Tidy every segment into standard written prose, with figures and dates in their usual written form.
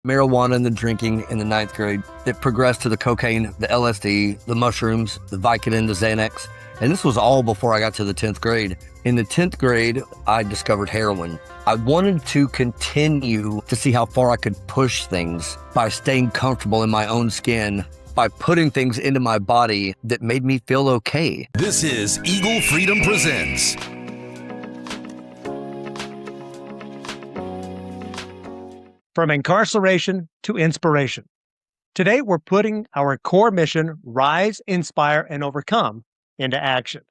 marijuana and the drinking in the ninth grade. It progressed to the cocaine, the LSD, the mushrooms, the Vicodin, the Xanax. And this was all before I got to the 10th grade. In the 10th grade, I discovered heroin. I wanted to continue to see how far I could push things by staying comfortable in my own skin, by putting things into my body that made me feel okay. This is Eagle Freedom Presents. From incarceration to inspiration. Today, we're putting our core mission, rise, inspire, and overcome, into action.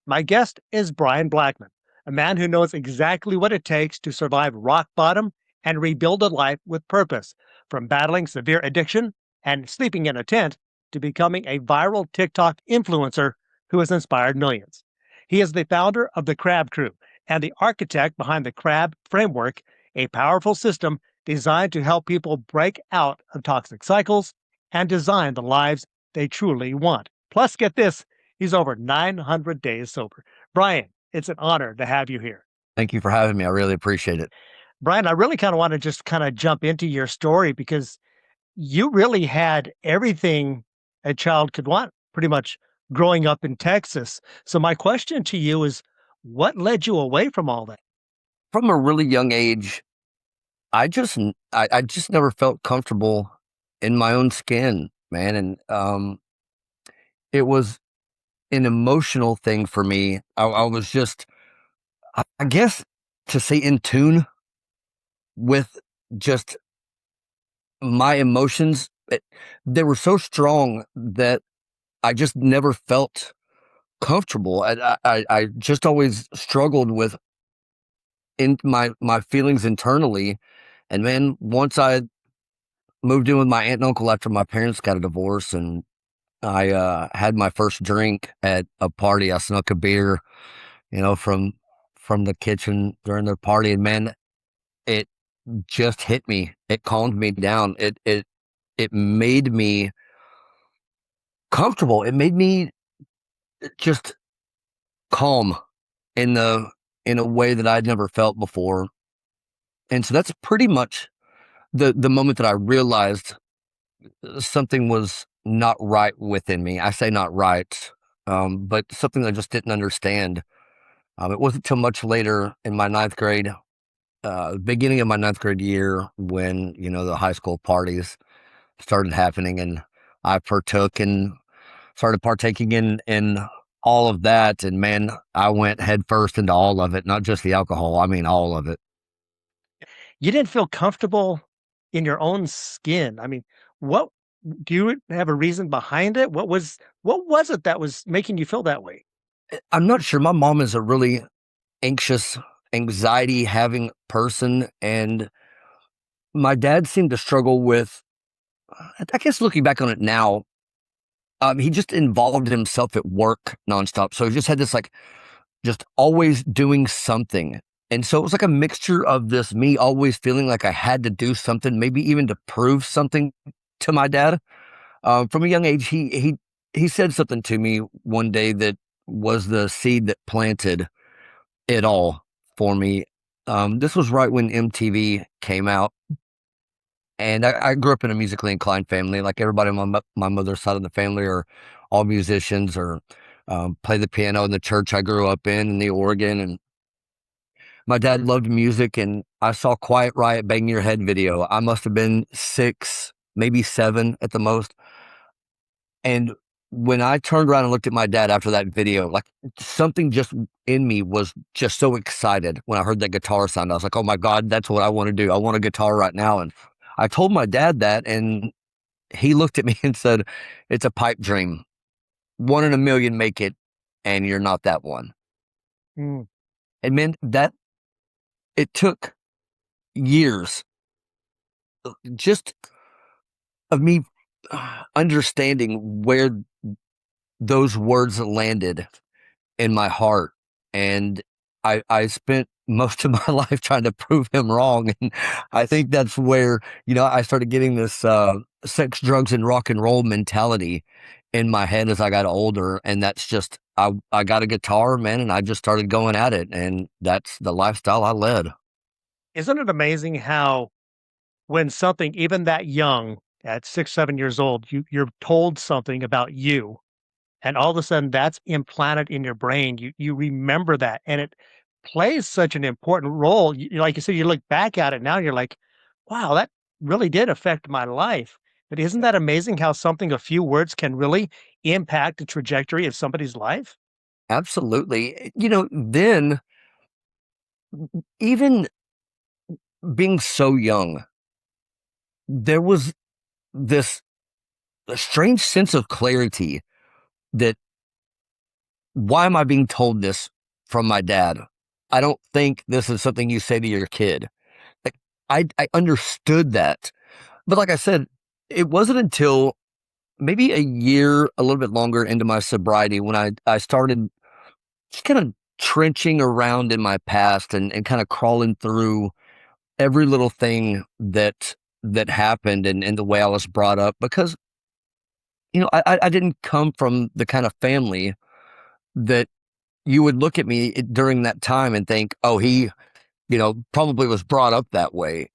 My guest is Bryan Blackmon, a man who knows exactly what it takes to survive rock bottom and rebuild a life with purpose, from battling severe addiction and sleeping in a tent to becoming a viral TikTok influencer who has inspired millions. He is the founder of the Crab Crew and the architect behind the Crab Framework, a powerful system designed to help people break out of toxic cycles and design the lives they truly want. Plus, get this, he's over 900 days sober. Bryan, it's an honor to have you here. Thank you for having me. I really appreciate it. Bryan, I really kind of want to just kind of jump into your story because you really had everything a child could want, pretty much growing up in Texas. So my question to you is, what led you away from all that? From a really young age, I just never felt comfortable in my own skin, man. And it was an emotional thing for me. I was just, I guess, to say in tune with just my emotions. They were so strong that I just never felt comfortable. I just always struggled with my feelings internally. And man, once I moved in with my aunt and uncle after my parents got a divorce, and I had my first drink at a party. I snuck a beer, from the kitchen during the party, and man, it just hit me. It calmed me down. It made me comfortable. It made me just calm in a way that I'd never felt before. And so that's pretty much the moment that I realized something was not right within me. I say not right, but something I just didn't understand. It wasn't until much later in my ninth grade, beginning of my ninth grade year, when the high school parties started happening, and I partook and started partaking in all of that. And man, I went head first into all of it, not just the alcohol. I mean, all of it. You didn't feel comfortable in your own skin. I mean, what do you have a reason behind it? What was it that was making you feel that way? I'm not sure. My mom is a really anxious, anxiety having person, and my dad seemed to struggle with, I guess looking back on it now, he just involved himself at work nonstop. So he just had this, like, just always doing something. And so it was like a mixture of this, me always feeling like I had to do something, maybe even to prove something to my dad. From a young age, he said something to me one day that was the seed that planted it all for me. This was right when MTV came out, and I grew up in a musically inclined family. Like everybody on my mother's side of the family are all musicians, or play the piano in the church I grew up in the organ. And my dad loved music, and I saw Quiet Riot Bang Your Head video. I must have been 6, maybe 7 at the most. And when I turned around and looked at my dad after that video, like, something just in me was just so excited when I heard that guitar sound. I was like, oh my God, that's what I want to do. I want a guitar right now. And I told my dad that, and he looked at me and said, it's a pipe dream. One in a million make it, and you're not that one. Mm. And man, that it took years just of me understanding where those words landed in my heart. And I spent most of my life trying to prove him wrong. And I think that's where, I started getting this sex, drugs, and rock and roll mentality in my head as I got older. And that's just, I got a guitar, man, and I just started going at it. And that's the lifestyle I led. Isn't it amazing how when something even that young, at 6, 7 years old, you're told something about you, and all of a sudden that's implanted in your brain. You remember that, and it plays such an important role. Like you said, you look back at it now, you're like, "Wow, that really did affect my life." But isn't that amazing how something a few words can really impact the trajectory of somebody's life? Absolutely. Then even being so young, there was this a strange sense of clarity that why am I being told this from my dad? I don't think this is something you say to your kid. Like I understood that. But like I said, it wasn't until maybe a year, a little bit longer into my sobriety when I started just kind of trenching around in my past and kind of crawling through every little thing that happened and the way I was brought up because I didn't come from the kind of family that you would look at me during that time and think, oh, he probably was brought up that way.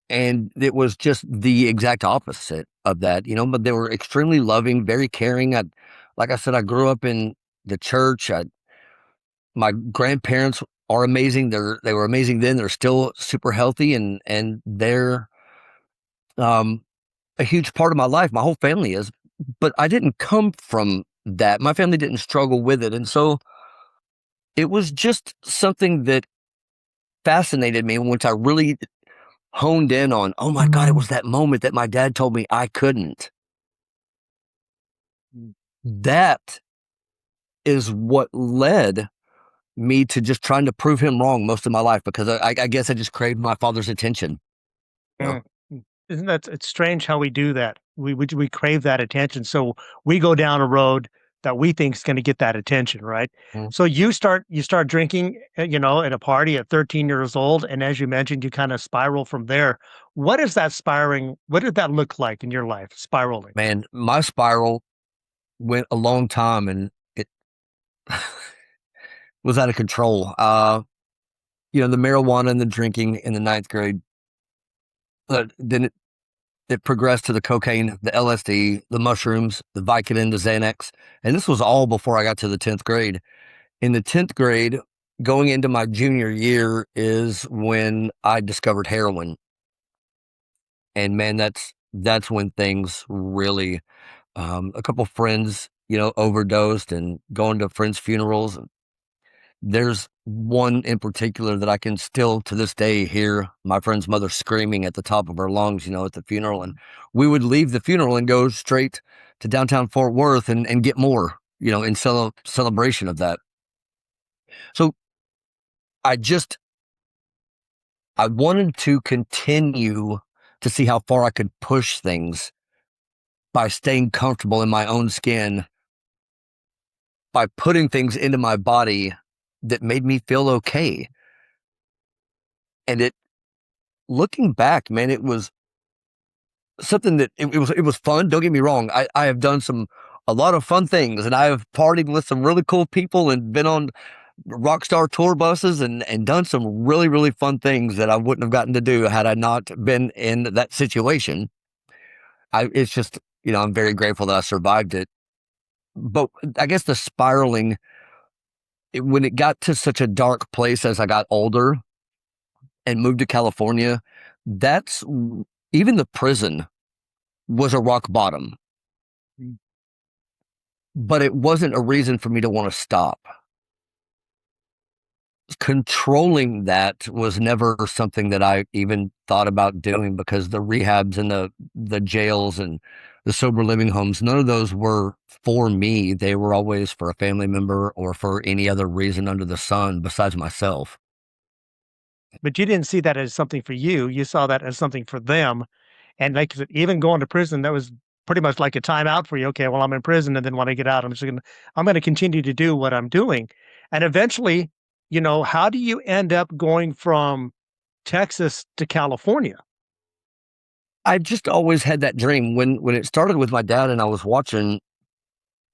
And it was just the exact opposite of that, but they were extremely loving, very caring. Like I said, I grew up in the church. My grandparents are amazing. They were amazing then. They're still super healthy and they're um, a huge part of my life. My whole family is, but I didn't come from that. My family didn't struggle with it. And so it was just something that fascinated me once I really honed in on, oh my God, it was that moment that my dad told me I couldn't. Mm. That is what led me to just trying to prove him wrong most of my life because I guess I just craved my father's attention. You know? Mm. Mm. Isn't that it's strange how we do that? We crave that attention, so we go down a road that we think is gonna get that attention, right? Mm. So you start drinking, at a party at 13 years old, and as you mentioned, you kinda spiral from there. What did that look like in your life, spiraling? Man, my spiral went a long time and it was out of control. The marijuana and the drinking in the ninth grade, but then it progressed to the cocaine, the LSD, the mushrooms, the Vicodin, the Xanax. And this was all before I got to the 10th grade. In the 10th grade, going into my junior year is when I discovered heroin. And man, that's when things really a couple friends, overdosed and going to friends' funerals. There's one in particular that I can still to this day hear my friend's mother screaming at the top of her lungs, at the funeral. And we would leave the funeral and go straight to downtown Fort Worth and get more, in celebration of that. So I just, I wanted to continue to see how far I could push things by staying comfortable in my own skin, by putting things into my body that made me feel okay. And looking back, man, it was something that it was fun. Don't get me wrong. I have done a lot of fun things and I have partied with some really cool people and been on Rockstar tour buses and done some really, really fun things that I wouldn't have gotten to do had I not been in that situation. It's just, I'm very grateful that I survived it. But I guess the spiraling, when it got to such a dark place as I got older and moved to California, that's even the prison was a rock bottom, Mm. but it wasn't a reason for me to want to stop. Controlling that was never something that I even thought about doing because the rehabs and the jails and the sober living homes, none of those were for me. They were always for a family member or for any other reason under the sun besides myself. But you didn't see that as something for you, you saw that as something for them, and like you said, even going to prison, that was pretty much like a timeout for you. "Okay, well, I'm in prison, and then when I get out, I'm gonna continue to do what I'm doing." And eventually, how do you end up going from Texas to California? I just always had that dream when it started with my dad and I was watching,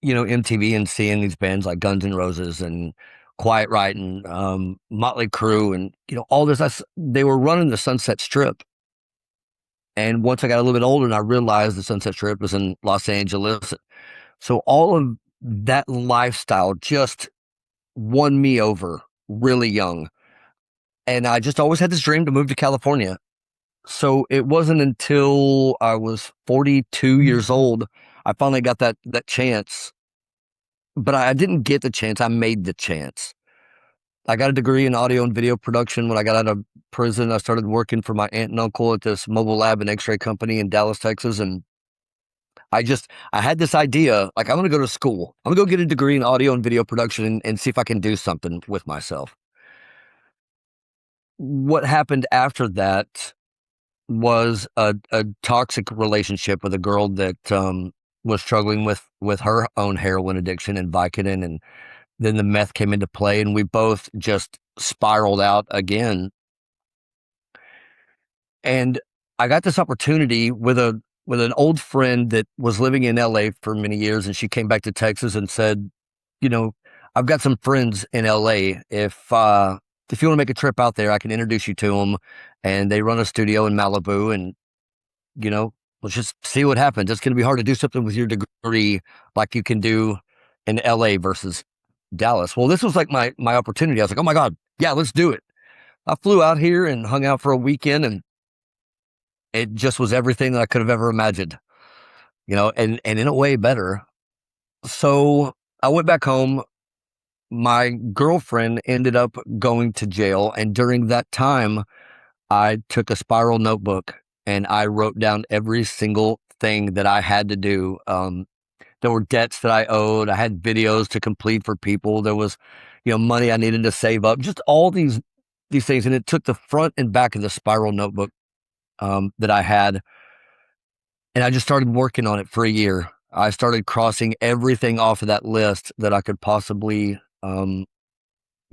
MTV and seeing these bands like Guns N' Roses and Quiet Riot and Motley Crue and all this. They were running the Sunset Strip And once I got a little bit older and I realized the Sunset Strip was in Los Angeles. So all of that lifestyle just won me over really young. And I just always had this dream to move to California. So it wasn't until I was 42 years old I finally got that chance. But I didn't get the chance. I made the chance. I got a degree in audio and video production when I got out of prison. I started working for my aunt and uncle at this mobile lab and x-ray company in Dallas, Texas. And I had this idea, like, I'm going to go to school. I'm going to go get a degree in audio and video production and see if I can do something with myself. What happened after that was a toxic relationship with a girl that was struggling with her own heroin addiction and Vicodin, and then the meth came into play, and we both just spiraled out again. And I got this opportunity with an old friend that was living in LA for many years, and she came back to Texas and said, you know, I've got some friends in LA. If you want to make a trip out there, I can introduce you to them. And they run a studio in Malibu, and let's just see what happens. It's going to be hard to do something with your degree like you can do in LA versus Dallas. Well, this was like my opportunity. I was like, oh my God, yeah, let's do it. I flew out here and hung out for a weekend, and it just was everything that I could have ever imagined, and in a way better. So I went back home. My girlfriend ended up going to jail. And during that time, I took a spiral notebook and I wrote down every single thing that I had to do. There were debts that I owed. I had videos to complete for people. There was, money I needed to save up, just all these things. And it took the front and back of the spiral notebook that I had. And I just started working on it for a year. I started crossing everything off of that list that I could possibly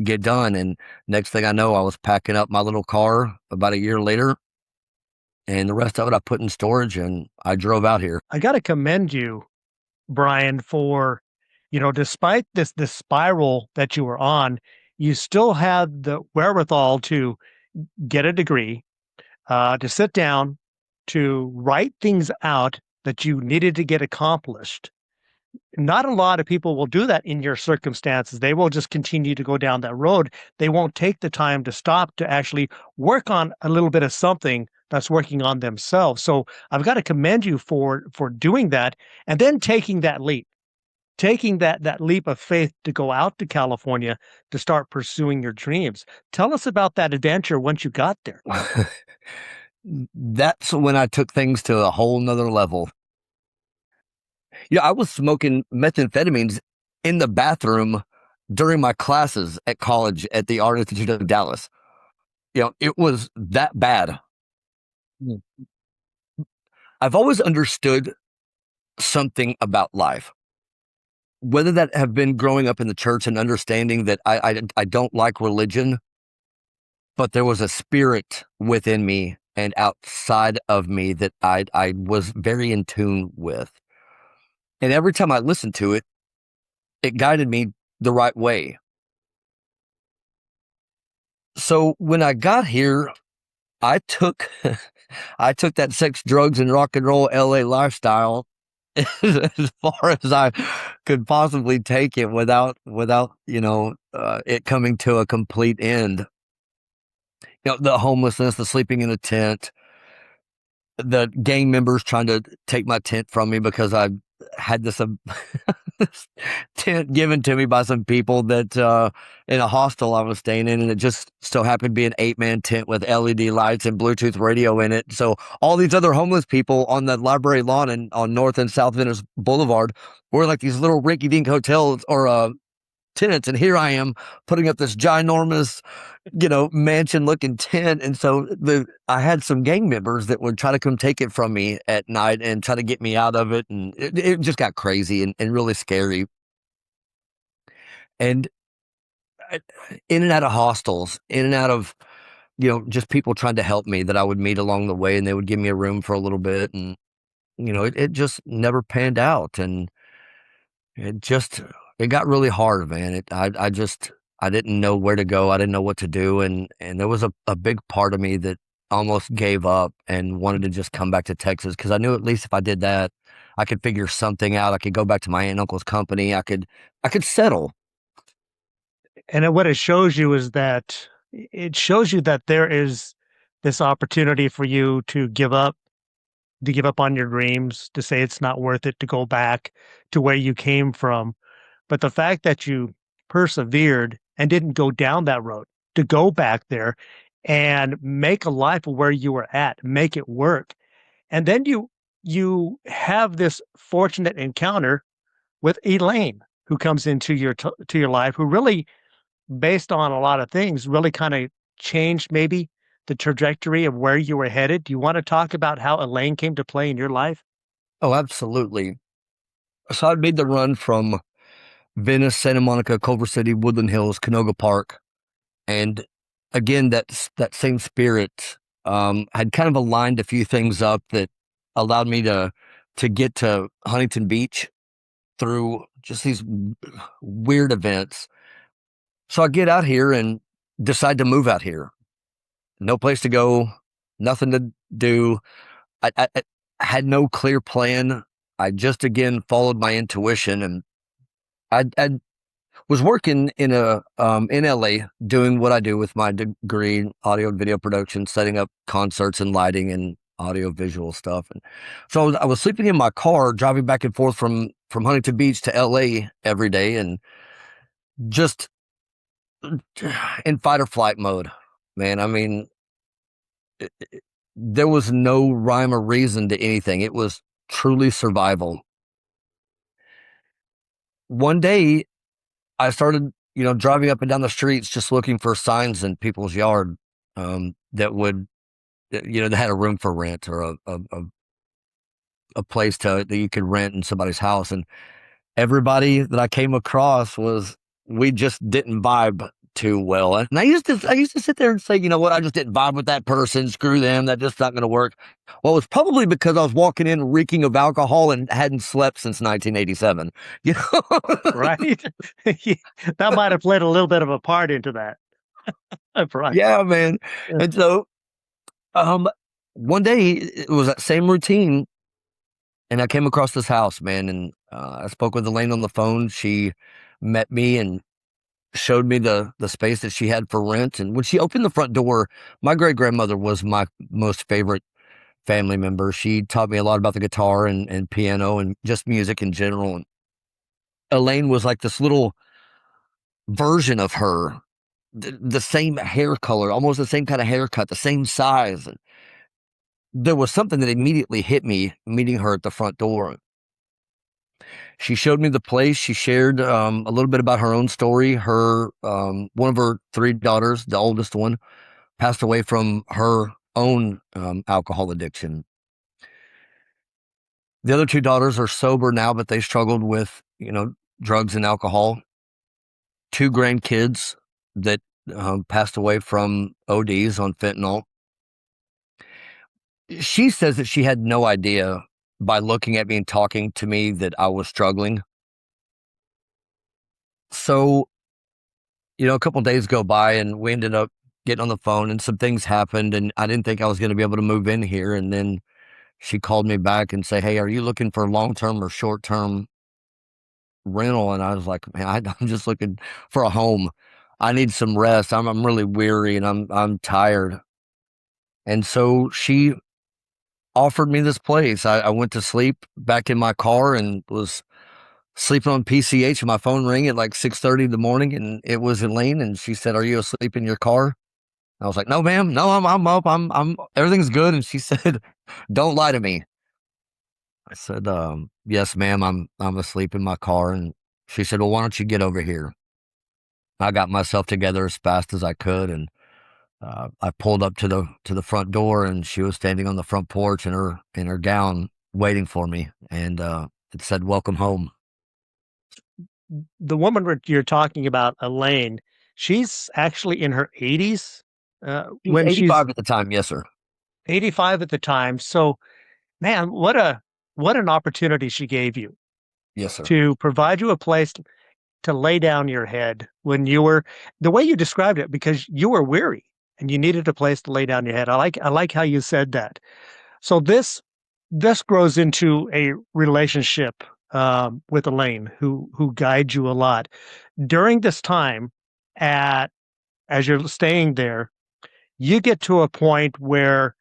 get done. And next thing I know, I was packing up my little car about a year later. And the rest of it I put in storage and I drove out here. I got to commend you, Bryan, for, despite this spiral that you were on, you still had the wherewithal to get a degree, to sit down, to write things out that you needed to get accomplished. Not a lot of people will do that in your circumstances. They will just continue to go down that road. They won't take the time to stop to actually work on a little bit of something that's working on themselves. So I've got to commend you for doing that, and then taking that leap. Taking that leap of faith to go out to California to start pursuing your dreams. Tell us about that adventure once you got there. That's when I took things to a whole nother level. I was smoking methamphetamines in the bathroom during my classes at college at the Art Institute of Dallas. It was that bad. I've always understood something about life, whether that have been growing up in the church and understanding that I don't like religion, but there was a spirit within me and outside of me that I was very in tune with. And every time I listened to it, it guided me the right way. So when I got here, I took that sex, drugs, and rock and roll LA lifestyle as far as I could possibly take it without it coming to a complete end. The homelessness, the sleeping in a tent, the gang members trying to take my tent from me because I had this tent given to me by some people that in a hostel I was staying in, and it just so happened to be an 8-man tent with LED lights and Bluetooth radio in it. So all these other homeless people on the library lawn and on North and South Venice Boulevard were like these little rinky-dink hotels or tenants, and here I am putting up this ginormous mansion looking tent. And so I had some gang members that would try to come take it from me at night and try to get me out of it. And it just got crazy and really scary. And in and out of hostels, in and out of, just people trying to help me that I would meet along the way, and they would give me a room for a little bit. And, it just never panned out. And it got really hard, man. I didn't know where to go. I didn't know what to do. And there was a big part of me that almost gave up and wanted to just come back to Texas because I knew at least if I did that, I could figure something out. I could go back to my aunt and uncle's company. I could settle. And what it shows you is that it shows you that there is this opportunity for you to give up on your dreams, to say it's not worth it to go back to where you came from. But the fact that you persevered and didn't go down that road, to go back there and make a life of where you were at, make it work. And then you have this fortunate encounter with Elaine, who comes into to your life, who really, based on a lot of things, really kind of changed maybe the trajectory of where you were headed. Do you want to talk about how Elaine came to play in your life? Oh, absolutely. So I made the run from Venice, Santa Monica, Culver City, Woodland Hills, Canoga Park, and again, that same spirit had kind of aligned a few things up that allowed me to get to Huntington Beach through just these weird events. So I get out here and decide to move out here. No place to go, nothing to do. I had no clear plan. I just again followed my intuition, and I was working in LA doing what I do with my degree in audio and video production, setting up concerts and lighting and audio visual stuff. And so I was sleeping in my car, driving back and forth from Huntington Beach to LA every day, and just in fight or flight mode. Man, I mean, there was no rhyme or reason to anything. It was truly survival. One day I started, driving up and down the streets just looking for signs in people's yard that would, that had a room for rent or a place that you could rent in somebody's house. And everybody that I came across we just didn't vibe too well. And I used to sit there and say, you know what, I just didn't vibe with that person. Screw them. That's just not going to work. Well, it was probably because I was walking in reeking of alcohol and hadn't slept since 1987. You know? Right? Yeah, that might have played a little bit of a part into that. Right. Yeah, man. Yeah. And so, um, one day it was that same routine, and I came across this house, man, and I spoke with Elaine on the phone. She met me and showed me the space that she had for rent. And when she opened the front door, my great grandmother was my most favorite family member. She taught me a lot about the guitar and piano and just music in general. And Elaine was like this little version of her, the same hair color, almost the same kind of haircut, the same size. And there was something that immediately hit me meeting her at the front door. She showed me the place. She shared a little bit about her own story. One of her three daughters, the oldest one, passed away from her own alcohol addiction. The other two daughters are sober now, but they struggled with, drugs and alcohol. Two grandkids that passed away from ODs on fentanyl. She says that she had no idea by looking at me and talking to me that I was struggling. So, a couple of days go by and we ended up getting on the phone and some things happened and I didn't think I was going to be able to move in here. And then she called me back and say, "Hey, are you looking for long-term or short-term rental?" And I was like, "Man, I'm just looking for a home. I need some rest. I'm really weary and I'm tired." And so she offered me this place. I went to sleep back in my car and was sleeping on PCH and my phone rang at like 6:30 in the morning and it was Elaine and she said, "Are you asleep in your car?" I was like, "No, ma'am. No, I'm up. I'm everything's good." And she said, "Don't lie to me." I said, "Yes, ma'am. I'm asleep in my car." And she said, "Well, why don't you get over here?" I got myself together as fast as I could and I pulled up to the front door and she was standing on the front porch in her gown waiting for me and it said, "Welcome home." The woman you're talking about, Elaine, she's actually in her 80s She was when she's 85 at the time. Yes, sir. 85 at the time. So, man, what an opportunity she gave you Yes, sir. to provide you a place to lay down your head when you were the way you described it, because you were weary and you needed a place to lay down your head. I like how you said that. So this grows into a relationship with Elaine, who guides you a lot during this time. At as you're staying there, you get to a point where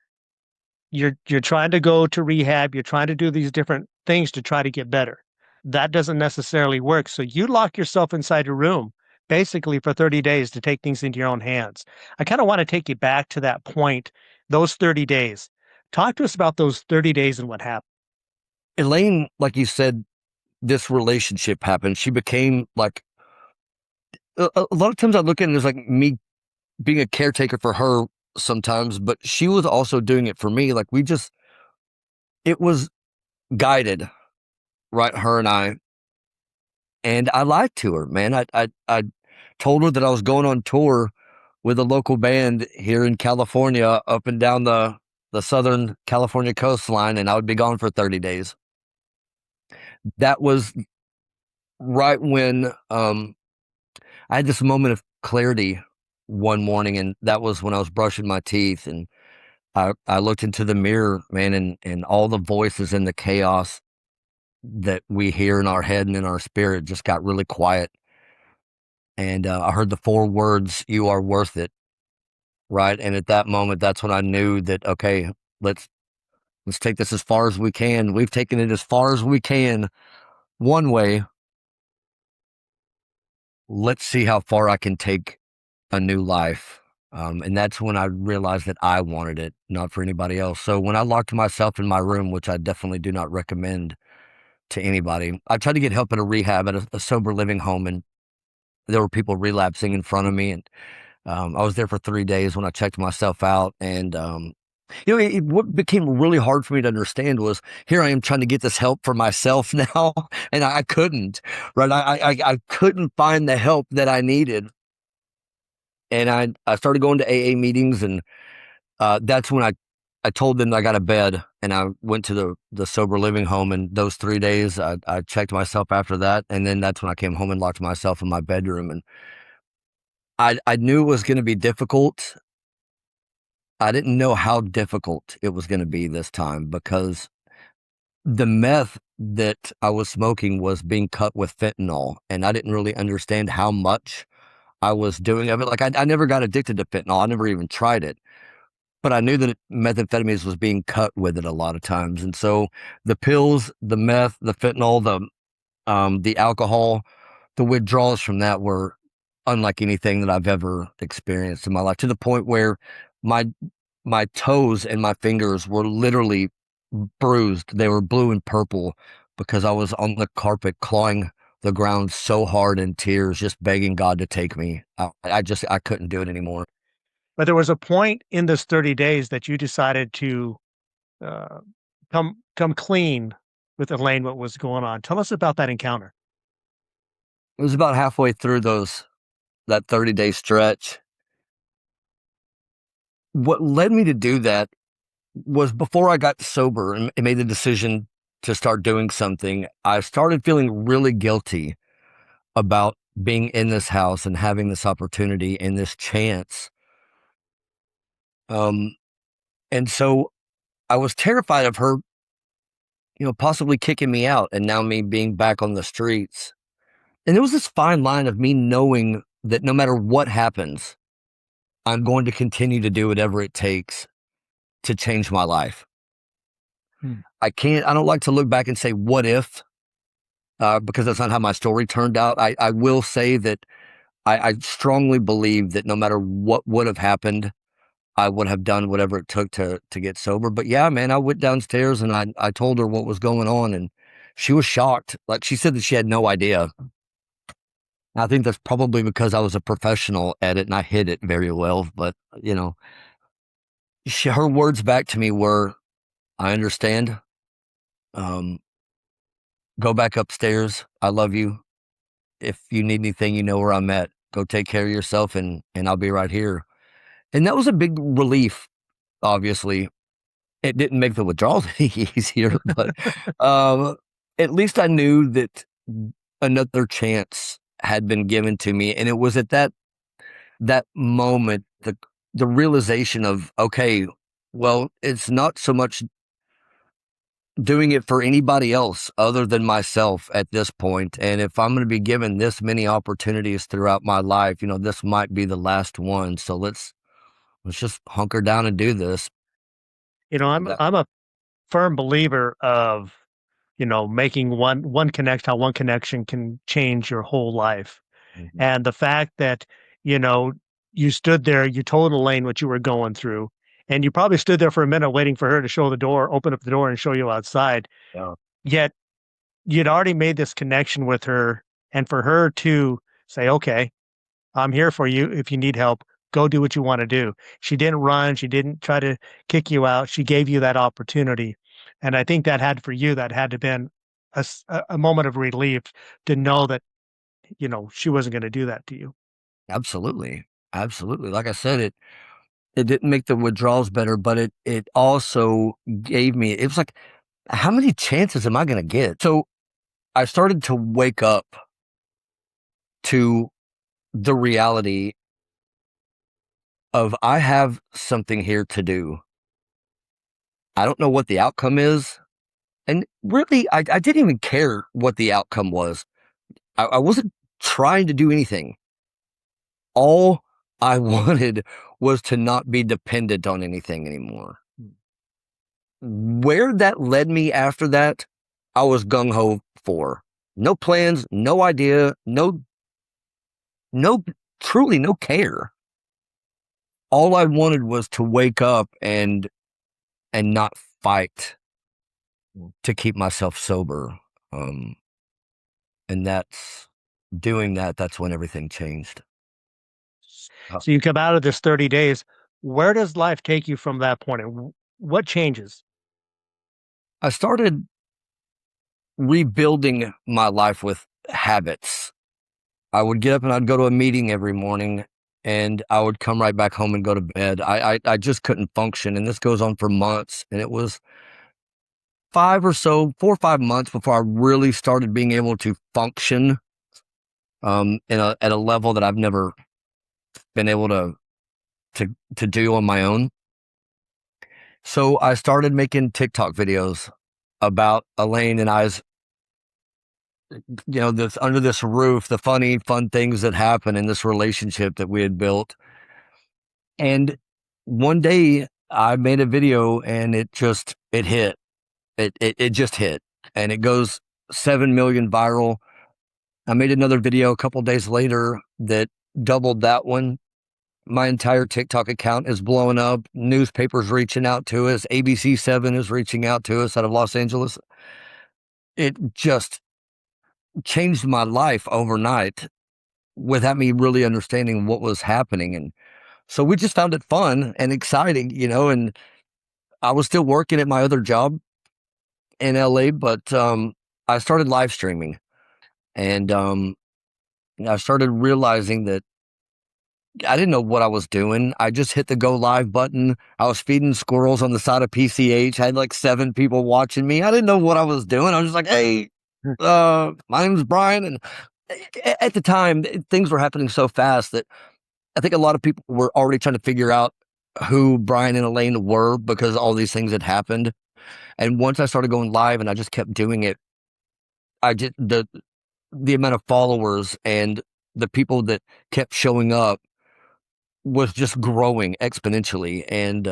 you're trying to go to rehab. You're trying to do these different things to try to get better. That doesn't necessarily work. So you lock yourself inside your room basically for 30 days to take things into your own hands. I kind of want to take you back to that point, those 30 days. Talk to us about those 30 days and what happened. Elaine, like you said, this relationship happened. She became like a lot of times I look at it as like me being a caretaker for her sometimes, but she was also doing it for me. Like it was guided, right? Her and I. And I lied to her, man. I told her that I was going on tour with a local band here in California, up and down the Southern California coastline, and I would be gone for 30 days. That was right when I had this moment of clarity one morning, and that was when I was brushing my teeth, and I looked into the mirror, man, and all the voices and the chaos that we hear in our head and in our spirit just got really quiet. And I heard the four words, "You are worth it." Right. And at that moment, that's when I knew that, okay, let's let's take this as far as we can. We've taken it as far as we can one way. Let's see how far I can take a new life. And that's when I realized that I wanted it, not for anybody else. So when I locked myself in my room, which I definitely do not recommend to anybody, I tried to get help at a rehab at a sober living home, and there were people relapsing in front of me. And I was there for 3 days when I checked myself out. And, what became really hard for me to understand was here I am trying to get this help for myself now, and I couldn't, right? I couldn't find the help that I needed. And I started going to AA meetings, and that's when I told them I got a bed, and I went to the sober living home. And those 3 days, I checked myself after that, and then that's when I came home and locked myself in my bedroom. And I knew it was going to be difficult. I didn't know how difficult it was going to be this time, because the meth that I was smoking was being cut with fentanyl, and I didn't really understand how much I was doing of it. Like I never got addicted to fentanyl. I never even tried it, but I knew that methamphetamines was being cut with it a lot of times. And so the pills, the meth, the fentanyl, the alcohol, the withdrawals from that were unlike anything that I've ever experienced in my life, to the point where my my toes and my fingers were literally bruised. They were blue and purple because I was on the carpet clawing the ground so hard in tears, just begging God to take me. I couldn't do it anymore. But there was a point in this 30 days that you decided to uh, come clean with Elaine, what was going on. Tell us about that encounter. It was about halfway through that 30-day stretch. What led me to do that was before I got sober and made the decision to start doing something. I started feeling really guilty about being in this house and having this opportunity and this chance. Um, and so I was terrified of her, possibly kicking me out and now me being back on the streets. And there was this fine line of me knowing that no matter what happens, I'm going to continue to do whatever it takes to change my life. Hmm. I don't like to look back and say, what if, because that's not how my story turned out. I will say that I strongly believe that no matter what would have happened, I would have done whatever it took to get sober. But yeah, man, I went downstairs and I told her what was going on, and she was shocked. Like, she said that she had no idea. I think that's probably because I was a professional at it and I hid it very well. But her words back to me were, "I understand. Um, go back upstairs. I love you. If you need anything, you know where I'm at. Go take care of yourself, and I'll be right here." And that was a big relief. Obviously, it didn't make the withdrawals any easier, but at least I knew that another chance had been given to me, and it was at that moment the realization of, okay, well, it's not so much doing it for anybody else other than myself at this point. And if I'm going to be given this many opportunities throughout my life, this might be the last one. So let's just hunker down and do this. That, I'm a firm believer of, making one connection, how one connection can change your whole life. Mhm. And the fact that, you know, you stood there, you told Elaine what you were going through, and you probably stood there for a minute waiting for her to show the door, open up the door and show you outside. Yeah, Yet you'd already made this connection with her, and for her to say, okay, I'm here for you. If you need help, go do what you want to do. She didn't run. She didn't try to kick you out. She gave you that opportunity. And I think that had to been a moment of relief to know that, she wasn't going to do that to you. absolutely. Absolutely. Like I said, it didn't make the withdrawals better, but it also gave me, it was like, how many chances am I going to get? So I started to wake up to the reality of I have something here to do. I don't know what the outcome is. And really, I didn't even care what the outcome was. I wasn't trying to do anything. All I wanted was to not be dependent on anything anymore. Where that led me after that, I was gung ho for. No plans, no idea, no, truly no care. All I wanted was to wake up and not fight to keep myself sober. Um, and doing that. That's when everything changed. Uh, So you come out of this 30 days. Where does life take you from that point? And what changes? I started rebuilding my life with habits. I would get up and I'd go to a meeting every morning and I would come right back home and go to bed. I just couldn't function. And this goes on for months. And it was 4 or 5 months before I really started being able to function at a level that I've never been able to do on my own. So I started making TikTok videos about Elaine and I's, this under this roof, the funny, fun things that happen in this relationship that we had built. And one day I made a video and it hit. It just hit. And it goes 7 million viral. I made another video a couple days later that doubled that one. My entire TikTok account is blowing up. Newspapers reaching out to us. ABC7 is reaching out to us out of Los Angeles. It just changed my life overnight without me really understanding what was happening. And so we just found it fun and exciting, and I was still working at my other job in LA, but I started live streaming and I started realizing that I didn't know what I was doing. I just hit the go live button. I was feeding squirrels on the side of PCH. I had like 7 people watching me. I didn't know what I was doing. I was just like, hey, my name's Bryan. And at the time, things were happening so fast that I think a lot of people were already trying to figure out who Bryan and Elaine were because all these things had happened. And once I started going live and I just kept doing it, I just the amount of followers and the people that kept showing up was just growing exponentially. And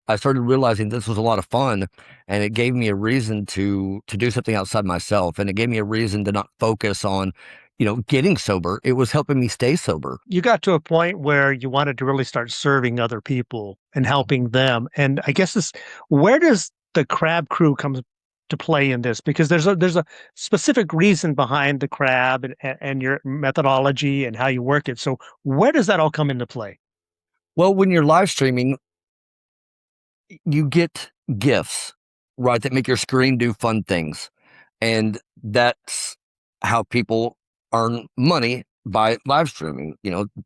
I started realizing this was a lot of fun, and it gave me a reason to do something outside myself, and it gave me a reason to not focus on, getting sober. It was helping me stay sober. You got to a point where you wanted to really start serving other people and helping them. And I guess where does the crab crew come to play in this? Because there's a specific reason behind the crab and your methodology and how you work it. So where does that all come into play? Well, when you're live streaming, you get gifts, right, that make your screen do fun things. And that's how people earn money by live streaming.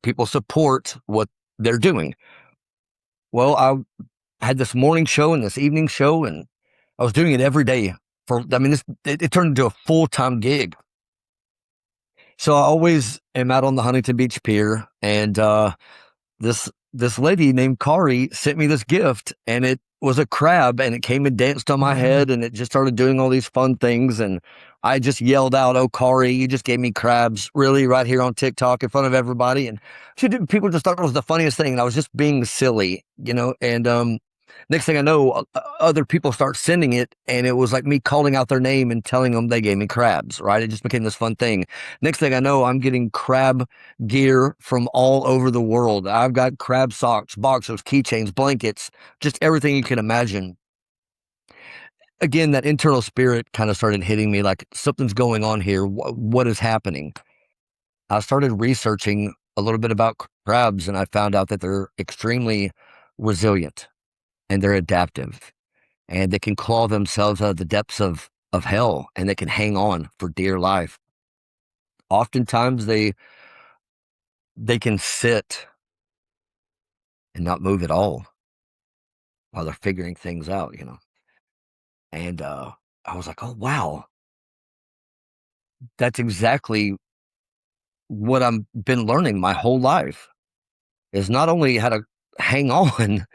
People support what they're doing. Well, I had this morning show and this evening show, and I was doing it every day it turned into a full-time gig. So I always am out on the Huntington Beach Pier, and this this lady named Kari sent me this gift, and it was a crab, and it came and danced on my head, and it just started doing all these fun things. And I just yelled out, "Oh, Kari, you just gave me crabs, really, right here on TikTok in front of everybody." And people just thought it was the funniest thing. And I was just being silly, and next thing I know, other people start sending it, and it was like me calling out their name and telling them they gave me crabs, right? It just became this fun thing. Next thing I know, I'm getting crab gear from all over the world. I've got crab socks, boxers, keychains, blankets, just everything you can imagine. Again, that internal spirit kind of started hitting me like something's going on here. What is happening? I started researching a little bit about crabs, and I found out that they're extremely resilient and they're adaptive, and they can claw themselves out of the depths of hell, and they can hang on for dear life. Oftentimes they can sit and not move at all while they're figuring things out. And I was like, oh wow, that's exactly what I've been learning my whole life, is not only how to hang on,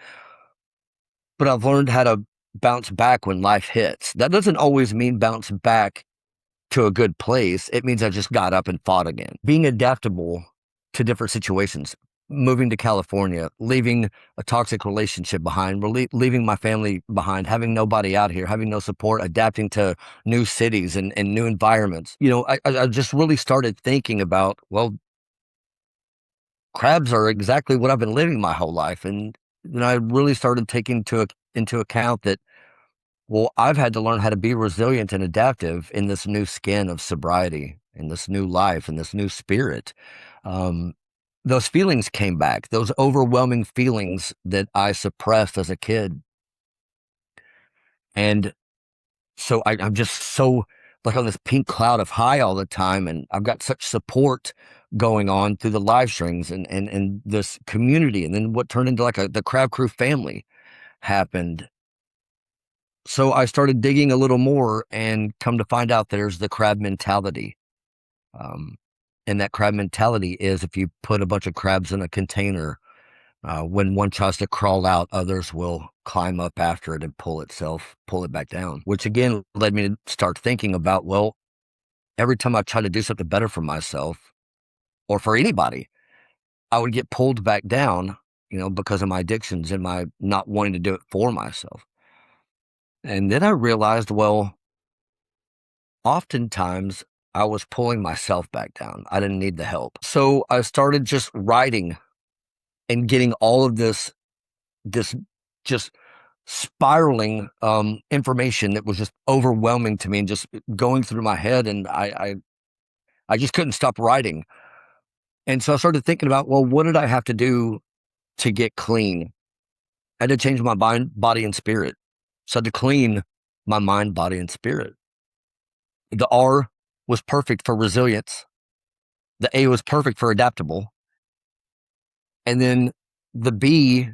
but I've learned how to bounce back when life hits. That doesn't always mean bounce back to a good place. It means I just got up and fought again. Being adaptable to different situations, moving to California, leaving a toxic relationship behind, leaving my family behind, having nobody out here, having no support, adapting to new cities and new environments. I just really started thinking about, well, crabs are exactly what I've been living my whole life. And then I really started taking into account that, well, I've had to learn how to be resilient and adaptive in this new skin of sobriety, in this new life, in this new spirit. Um, those feelings came back, those overwhelming feelings that I suppressed as a kid. And so I'm just so like on this pink cloud of high all the time. And I've got such support going on through the live streams and this community. And then what turned into like the Crab Crew family happened. So I started digging a little more and come to find out there's the crab mentality. Um, and that crab mentality is, if you put a bunch of crabs in a container, when one tries to crawl out, others will climb up after it and pull it back down, which again led me to start thinking about, well, every time I try to do something better for myself or for anybody, I would get pulled back down, because of my addictions and my not wanting to do it for myself. And then I realized, well, oftentimes I was pulling myself back down. I didn't need the help. So I started just writing and getting all of this just spiraling information that was just overwhelming to me and just going through my head. And I just couldn't stop writing. And so I started thinking about, well, what did I have to do to get clean? I had to change my mind, body, and spirit. So I had to clean my mind, body, and spirit. The R was perfect for resilience. The A was perfect for adaptable. And then the B,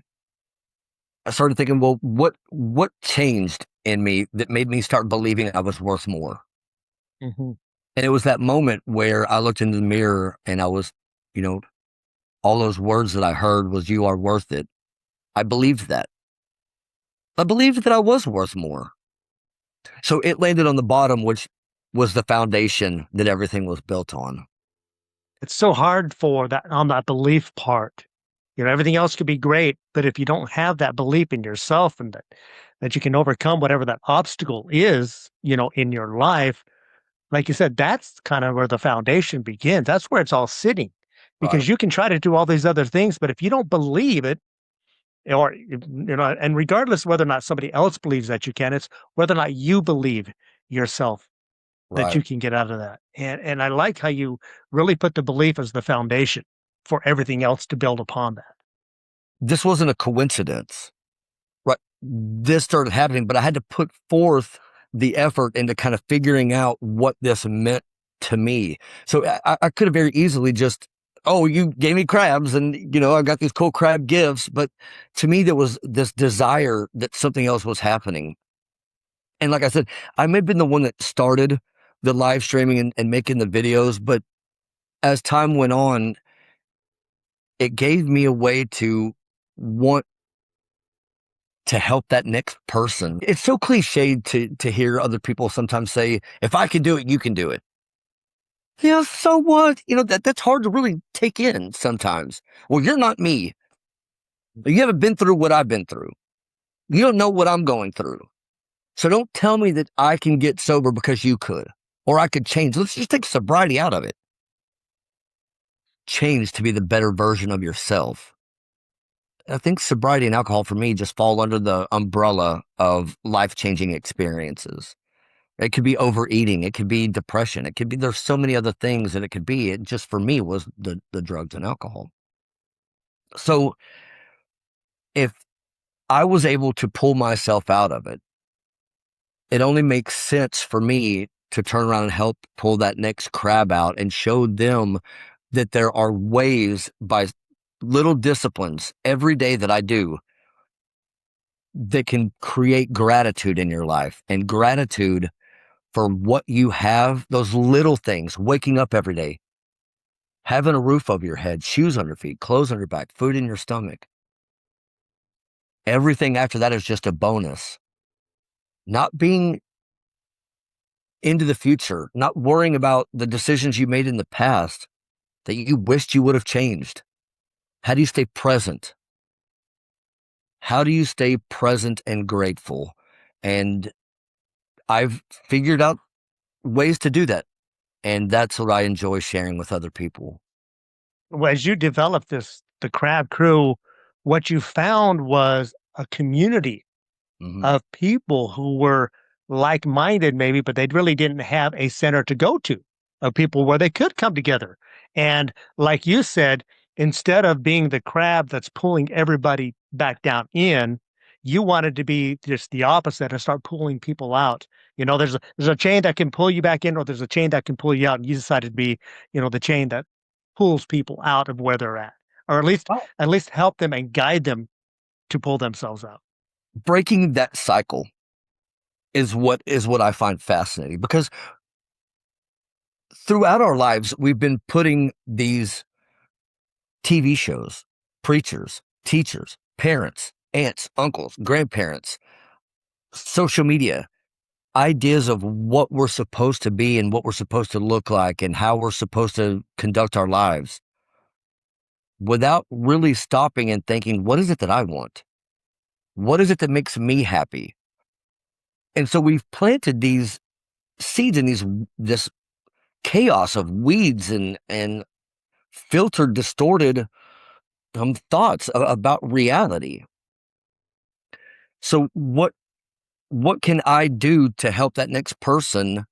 I started thinking, well, what changed in me that made me start believing I was worth more? Mm-hmm. And it was that moment where I looked into the mirror and I was, you know, all those words that I heard was, "You are worth it." I believed that. I believed that I was worth more. So it landed on the bottom, which was the foundation that everything was built on. It's so hard for that on that belief part. Everything else could be great, but if you don't have that belief in yourself and that you can overcome whatever that obstacle is, in your life, like you said, that's kind of where the foundation begins. That's where it's all sitting. Right. Because you can try to do all these other things, but if you don't believe it, or and regardless whether or not somebody else believes that you can, it's whether or not you believe yourself that Right. you can get out of that. And I like how you really put the belief as the foundation for everything else to build upon that. This wasn't a coincidence. Right. This started happening, but I had to put forth the effort into kind of figuring out what this meant to me. So I could have very easily just, oh, you gave me crabs and, I got these cool crab gifts. But to me, there was this desire that something else was happening. And like I said, I may have been the one that started the live streaming and making the videos, but as time went on, it gave me a way to want to help that next person. It's so cliched to hear other people sometimes say, if I can do it, you can do it. Yeah, so what? That's hard to really take in sometimes. Well, you're not me. You haven't been through what I've been through. You don't know what I'm going through. So don't tell me that I can get sober because you could, or I could change. Let's just take sobriety out of it. Change to be the better version of yourself. I think sobriety and alcohol for me just fall under the umbrella of life-changing experiences. It could be overeating. It could be depression. It could be, there's so many other things that it could be. It just for me was the drugs and alcohol. So if I was able to pull myself out of it, it only makes sense for me to turn around and help pull that next crab out and show them that there are ways by little disciplines every day that I do that can create gratitude in your life, and gratitude for what you have, those little things, waking up every day, having a roof over your head, shoes on your feet, clothes on your back, food in your stomach. Everything after that is just a bonus. Not being into the future, not worrying about the decisions you made in the past that you wished you would have changed. How do you stay present? How do you stay present and grateful? And I've figured out ways to do that. And that's what I enjoy sharing with other people. Well, as you developed the Crab Crew, what you found was a community Mhm. of people who were like-minded maybe, but they really didn't have a center to go to, of people where they could come together. And like you said, instead of being the crab that's pulling everybody back down in, you wanted to be just the opposite and start pulling people out. There's a chain that can pull you back in, or there's a chain that can pull you out, and you decided to be, the chain that pulls people out of where they're at, or Well, at least help them and guide them to pull themselves out. breaking that cycle is what I find fascinating, because throughout our lives we've been putting these TV shows, preachers, teachers, parents, aunts, uncles, grandparents, social media, ideas of what we're supposed to be and what we're supposed to look like and how we're supposed to conduct our lives, without really stopping and thinking, what is it that I want? What is it that makes me happy? And so we've planted these seeds in this chaos of weeds and filtered, distorted thoughts about reality. So what can I do to help that next person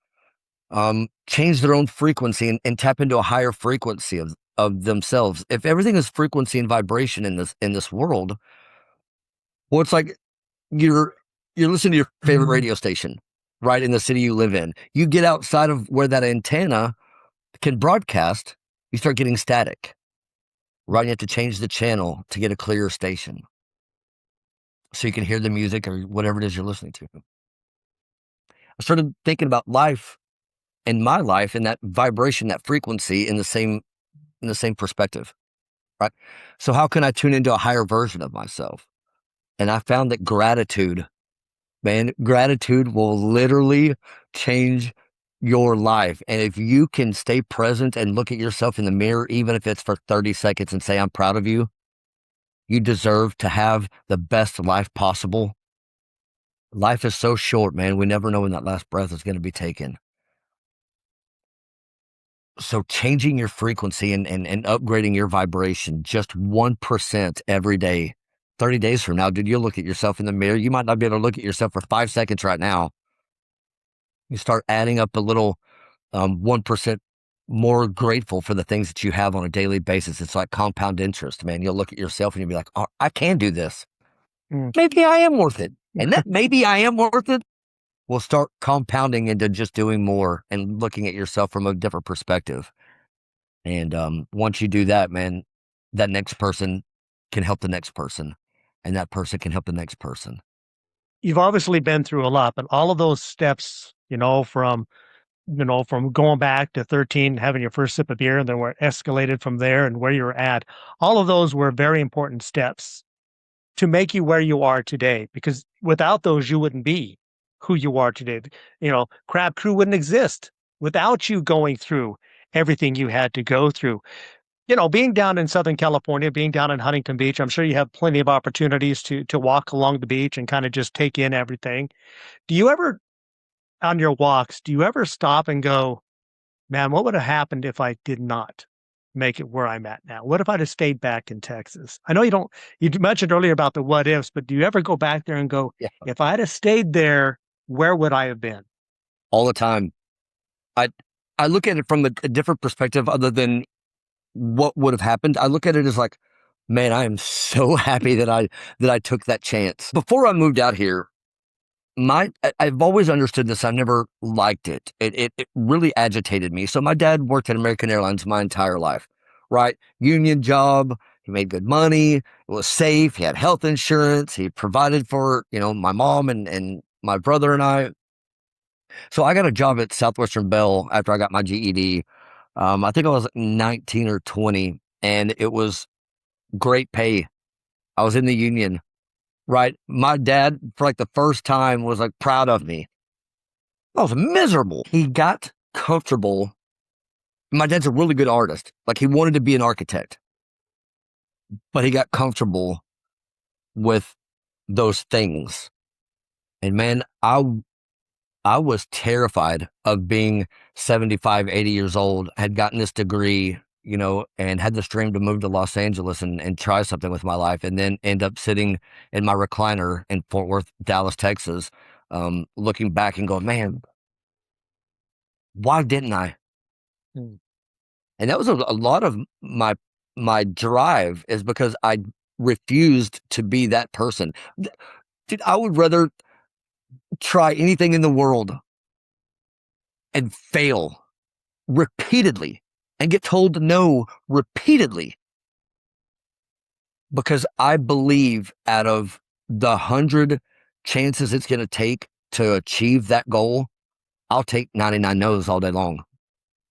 change their own frequency and tap into a higher frequency of themselves? If everything is frequency and vibration in this world, well, it's like you're you're listening to your favorite radio station, right, in the city you live in. You get outside of where that antenna can broadcast, you start getting static, right? You have to change the channel to get a clearer station so you can hear the music or whatever it is you're listening to. I started thinking about life and my life and that vibration, that frequency in the same perspective, right? So how can I tune into a higher version of myself? And I found that gratitude, man, gratitude will literally change your life. And if you can stay present and look at yourself in the mirror, even if it's for 30 seconds, and say, I'm proud of you, you deserve to have the best life possible. Life is so short, man. We never know when that last breath is going to be taken. So changing your frequency and upgrading your vibration just 1% every day. 30 days from now, dude, you'll look at yourself in the mirror. You might not be able to look at yourself for 5 seconds right now. You start adding up a little 1% more grateful for the things that you have on a daily basis. It's like compound interest, man. You'll look at yourself and you'll be like, oh, I can do this. Mm. Maybe I am worth it. And that maybe I am worth it will start compounding into just doing more and looking at yourself from a different perspective. And once you do that, man, that next person can help the next person, and that person can help the next person. You've obviously been through a lot, but all of those steps, from going back to 13, having your first sip of beer, and then where it escalated from there and where you're at, all of those were very important steps. to make you where you are today? Because without those, you wouldn't be who you are today. Crab Crew wouldn't exist without you going through everything you had to go through. Being down in Southern California, being down in Huntington Beach, I'm sure you have plenty of opportunities to walk along the beach and kind of just take in everything. Do you ever, on your walks, do you ever stop and go, man, what would have happened if I did not make it where I'm at now? What if I'd have stayed back in Texas? I know you mentioned earlier about the what ifs, but do you ever go back there and go, Yeah, if I'd have stayed there, where would I have been? all the time. I I look at it from a different perspective other than what would have happened. I look at it as like, man, I am so happy that I took that chance. Before I moved out here, I've always understood this. I've never liked it. It really agitated me. So my dad worked at American Airlines my entire life, right? Union job. He made good money. It was safe. He had health insurance. He provided for, my mom and my brother and I. So I got a job at Southwestern Bell after I got my GED. I think I was 19 or 20, and it was great pay. I was in the union, right? My dad, for like the first time, was like proud of me. I was miserable. He got comfortable. My dad's a really good artist. Like he wanted to be an architect, but he got comfortable with those things. And man, I was terrified of being 75, 80 years old, had gotten this degree, and had this dream to move to Los Angeles and try something with my life, and then end up sitting in my recliner in Fort Worth, Dallas, Texas, looking back and going, man, why didn't I? Hmm. And that was a lot of my drive is because I refused to be that person. Dude, I would rather try anything in the world and fail repeatedly and get told no repeatedly because I believe out of the 100 chances it's going to take to achieve that goal, I'll take 99 no's all day long.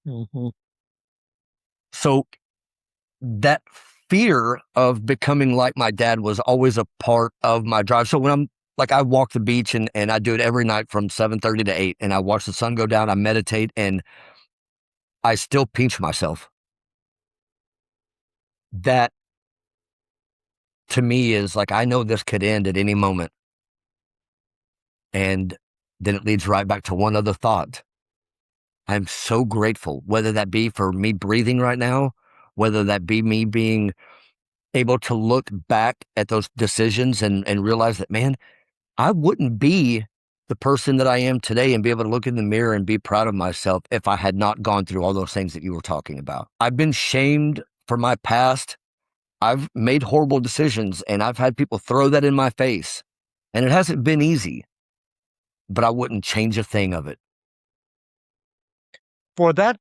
Mhm. So that fear of becoming like my dad was always a part of my drive. So when I'm like, I walk the beach and I do it every night from 7:30 to 8, and I watch the sun go down, I meditate, and I still pinch myself. That to me is like, I know this could end at any moment. And then it leads right back to one other thought. I'm so grateful, whether that be for me breathing right now, whether that be me being able to look back at those decisions and realize that, man, I wouldn't be the person that I am today and be able to look in the mirror and be proud of myself if I had not gone through all those things that you were talking about. I've been shamed for my past. I've made horrible decisions and I've had people throw that in my face. And it hasn't been easy, but I wouldn't change a thing of it. For that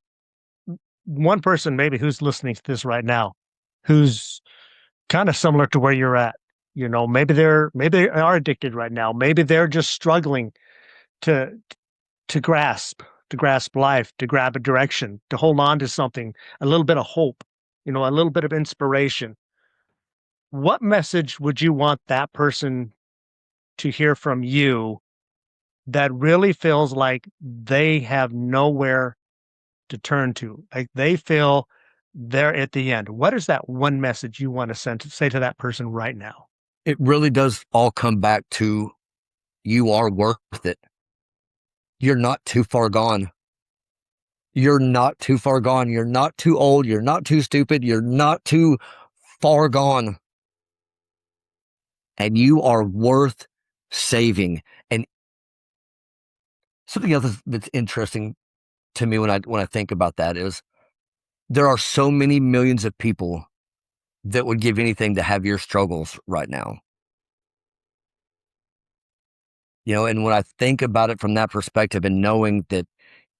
one person maybe who's listening to this right now, who's kind of similar to where you're at, maybe they are addicted right now. Maybe they're just struggling to to grasp, to grasp life, to grab a direction, to hold on to something, a little bit of hope, a little bit of inspiration. What message would you want that person to hear from you that really feels like they have nowhere to turn to? Like they feel they're at the end. What is that one message you want to say to that person right now? It really does all come back to you are worth it. You're not too far gone. You're not too far gone. You're not too old. You're not too stupid. You're not too far gone. And you are worth saving. And something else that's interesting to me when I think about that is there are so many millions of people that would give anything to have your struggles right now. And when I think about it from that perspective and knowing that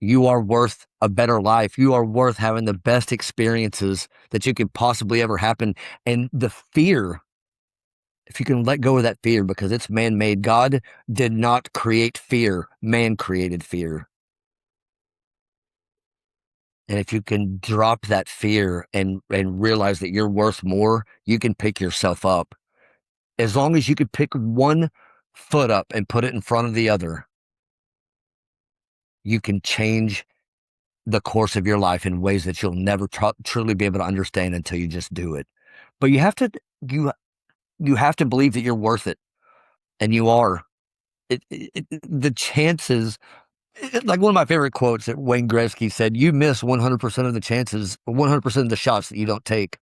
you are worth a better life, you are worth having the best experiences that you could possibly ever happen. And the fear, if you can let go of that fear, because it's man-made. God did not create fear. Man created fear. And if you can drop that fear and realize that you're worth more, you can pick yourself up As long as you could pick one foot up and put it in front of the other, you can change the course of your life in ways that you'll never truly be able to understand until you just do it. But you you have to believe that you're worth it, and you are. The chances, like one of my favorite quotes that Wayne Gretzky said, "You miss 100% of the chances, 100% of the shots that you don't take,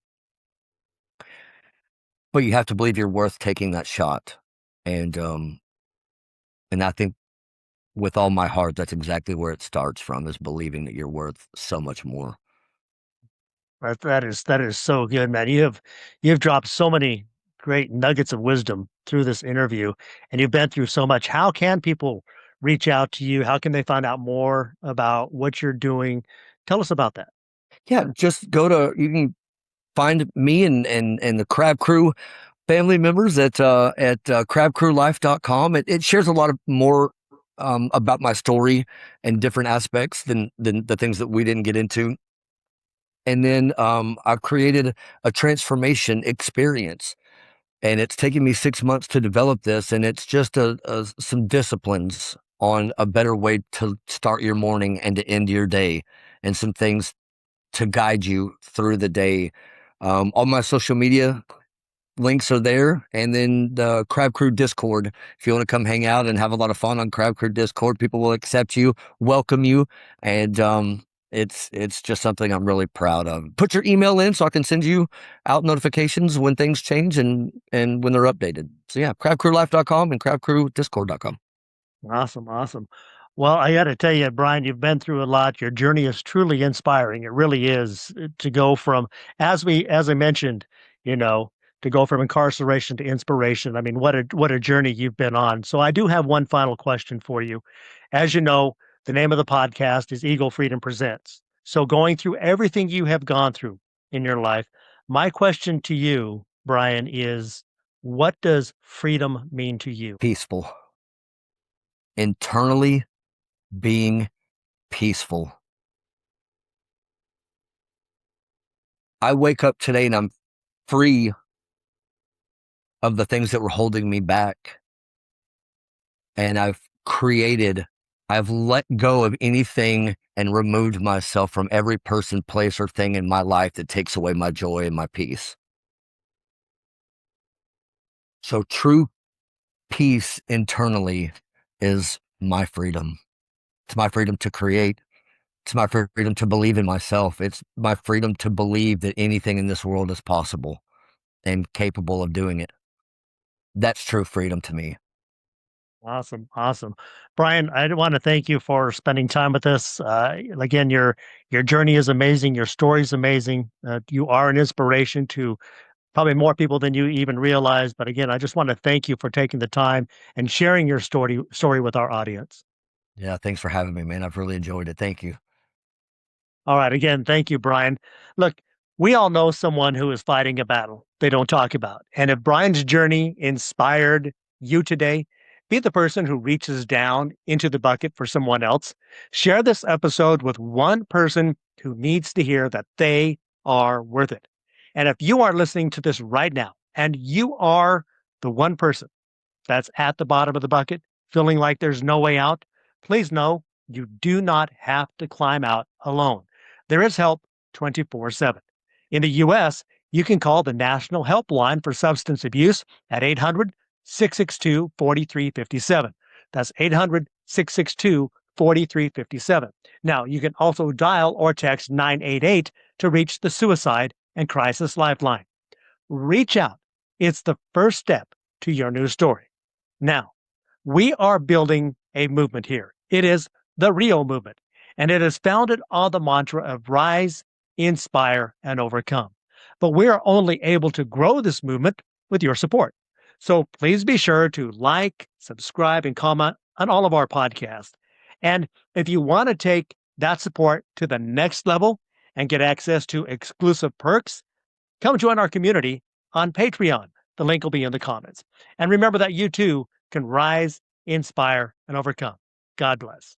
but you have to believe you're worth taking that shot." And and I think with all my heart, that's exactly where it starts from, is believing that you're worth so much more. That is so good, man. You've dropped so many great nuggets of wisdom through this interview, and you've been through so much. How can people reach out to you? How can they find out more about what you're doing? Tell us about that. Yeah, just you can find me and the Crab Crew family members at crabcrewlife.com. It shares a lot of more about my story and different aspects than the things that we didn't get into. And then I've created a transformation experience, and it's taken me 6 months to develop this. And it's just some disciplines on a better way to start your morning and to end your day, and some things to guide you through the day. All my social media links are there. And then the Crab Crew Discord. If you want to come hang out and have a lot of fun on Crab Crew Discord, people will accept you, welcome you, and it's just something I'm really proud of. Put your email in so I can send you out notifications when things change and when they're updated. So yeah, crabcrewlife.com and crabcrewdiscord.com. Awesome, awesome. Well, I got to tell you, Brian, you've been through a lot. Your journey is truly inspiring. It really is to go from, as I mentioned, you know, to go from incarceration to inspiration. I mean, what a journey you've been on. So I do have one final question for you. As you know, the name of the podcast is Eagle Freedom Presents. So going through everything you have gone through in your life, my question to you, Brian, is what does freedom mean to you? Peaceful. Internally being peaceful. I wake up today and I'm free of the things that were holding me back. And I've let go of anything and removed myself from every person, place, or thing in my life that takes away my joy and my peace. So true peace internally is my freedom. It's my freedom to create. It's my freedom to believe in myself. It's my freedom to believe that anything in this world is possible and capable of doing it. That's true freedom to me. Awesome, awesome. Brian, I want to thank you for spending time with us. Again, your journey is amazing. Your story is amazing. You are an inspiration to probably more people than you even realize. But again, I just want to thank you for taking the time and sharing your story with our audience. Yeah, thanks for having me, man. I've really enjoyed it. Thank you. All right. Again, thank you, Brian. Look, we all know someone who is fighting a battle they don't talk about. And if Brian's journey inspired you today, be the person who reaches down into the bucket for someone else. Share this episode with one person who needs to hear that they are worth it. And if you are listening to this right now and you are the one person that's at the bottom of the bucket, feeling like there's no way out, please know you do not have to climb out alone. There is help 24/7. In the US, you can call the National Helpline for Substance Abuse at 800-662 4357. That's 800-662 4357. Now, you can also dial or text 988 to reach the Suicide and Crisis Lifeline. Reach out. It's the first step to your new story. Now, we are building a movement here. It is the real movement, and it is founded on the mantra of rise, inspire, and overcome. But we are only able to grow this movement with your support. So please be sure to like, subscribe, and comment on all of our podcasts. And if you want to take that support to the next level and get access to exclusive perks, come join our community on Patreon. The link will be in the comments. And remember that you too can rise, inspire, and overcome. God bless.